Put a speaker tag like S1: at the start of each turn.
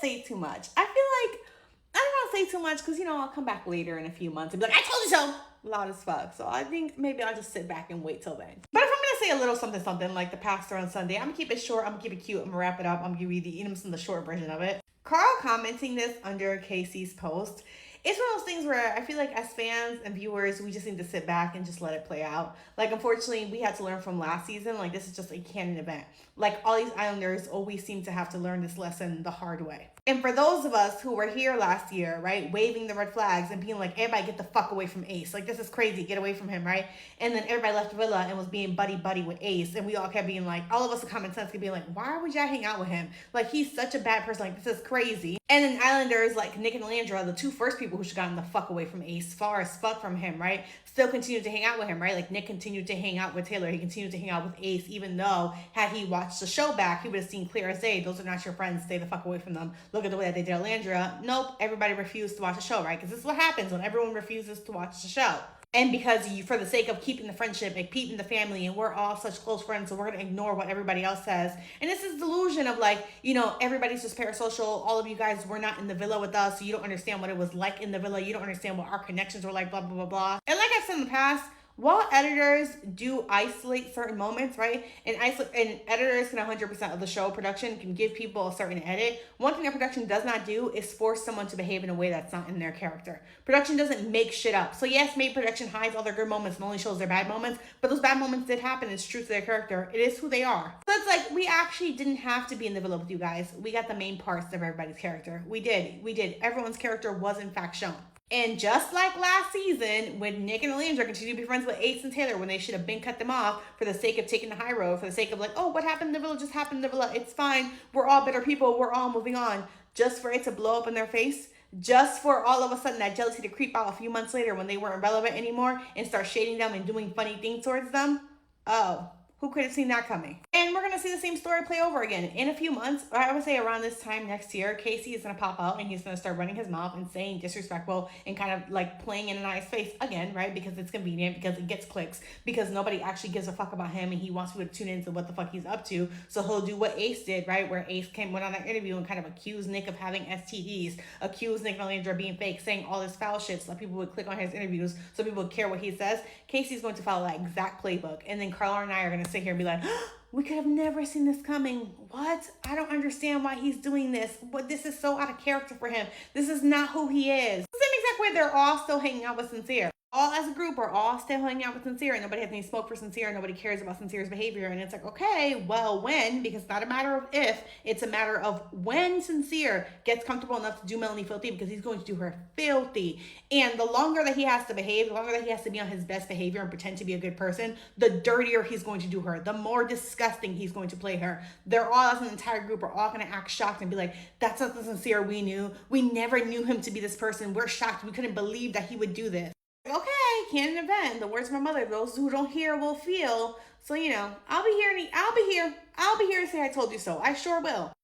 S1: say too much. I feel like I don't want to say too much because, I'll come back later in a few months and be like, I told you so, loud as fuck. So I think maybe I'll just sit back and wait till then. But if I'm going to say a little something, something like the pastor on Sunday, I'm going to keep it short. I'm going to keep it cute. I'm going to wrap it up. I'm going to give you the short version of it. Carl commenting this under Casey's post, it's one of those things where I feel like as fans and viewers, we just need to sit back and just let it play out. Like, unfortunately, we had to learn from last season. Like, this is just a canon event. Like, all these Islanders always seem to have to learn this lesson the hard way. And for those of us who were here last year, right, waving the red flags and being like, everybody get the fuck away from Ace. Like, this is crazy. Get away from him, right? And then everybody left Villa and was being buddy-buddy with Ace. And we all kept being like, all of us with common sense kept being like, why would y'all hang out with him? Like, he's such a bad person. Like, this is crazy. And then Islanders, like Nick and Landra, the two first people who should have gotten the fuck away from Ace, far as fuck from him, right? Still continued to hang out with him, right? Like, Nick continued to hang out with Taylor. He continued to hang out with Ace, even though had he watched the show back, he would have seen clear as day, those are not your friends. Stay the fuck away from them. Look at the way that they did Landra. Nope, everybody refused to watch the show, right? Because this is what happens when everyone refuses to watch the show. And because you, for the sake of keeping the friendship and keeping the family, and we're all such close friends, so we're going to ignore what everybody else says. And this is delusion of like, everybody's just parasocial. All of you guys were not in the villa with us, so you don't understand what it was like in the villa. You don't understand what our connections were like, blah, blah, blah, blah. And like I've said in the past, while editors do isolate certain moments, right? And editors can 100% of the show production can give people a certain edit. One thing that production does not do is force someone to behave in a way that's not in their character. Production doesn't make shit up. So yes, maybe production hides all their good moments and only shows their bad moments, but those bad moments did happen. It's true to their character. It is who they are. So it's like, we actually didn't have to be in the villa with you guys. We got the main parts of everybody's character. We did. Everyone's character was in fact shown. And just like last season, when Nick and Landra continued to be friends with Ace and Taylor when they should have been cut them off for the sake of taking the high road, for the sake of like, oh, what happened in the villa just happened in the villa. It's fine. We're all better people. We're all moving on. Just for it to blow up in their face, just for all of a sudden that jealousy to creep out a few months later when they weren't relevant anymore and start shading them and doing funny things towards them. Oh, who could have seen that coming? And we're going to see the same story play over again. In a few months, or I would say around this time next year, Casey is going to pop out and he's going to start running his mouth and saying disrespectful and kind of like playing in an eye's face again, right? Because it's convenient, because it gets clicks, because nobody actually gives a fuck about him and he wants people to tune into what the fuck he's up to. So he'll do what Ace did, right? Where Ace went on that interview and kind of accused Nick of having STDs, accused Nick and Landra being fake, saying all this foul shit so that people would click on his interviews, so people would care what he says. Casey's going to follow that exact playbook. And then Carla and I are going to sit here and be like, we could have never seen this coming. What? I don't understand why he's doing this. But this is so out of character for him. This is not who he is. The same exact way they're all still hanging out with Sincere. All as a group are all still hanging out with Sincere, and nobody has any smoke for Sincere. Nobody cares about Sincere's behavior. And it's like, okay, well, when? Because it's not a matter of if, it's a matter of when Sincere gets comfortable enough to do Melanie filthy, because he's going to do her filthy. And the longer that he has to behave, the longer that he has to be on his best behavior and pretend to be a good person, the dirtier he's going to do her, the more disgusting he's going to play her. They're all, as an entire group, are all going to act shocked and be like, that's not the Sincere we knew. We never knew him to be this person. We're shocked. We couldn't believe that he would do this. Okay, canon event. The words of my mother, those who don't hear will feel. So, I'll be here to say I told you so. I sure will.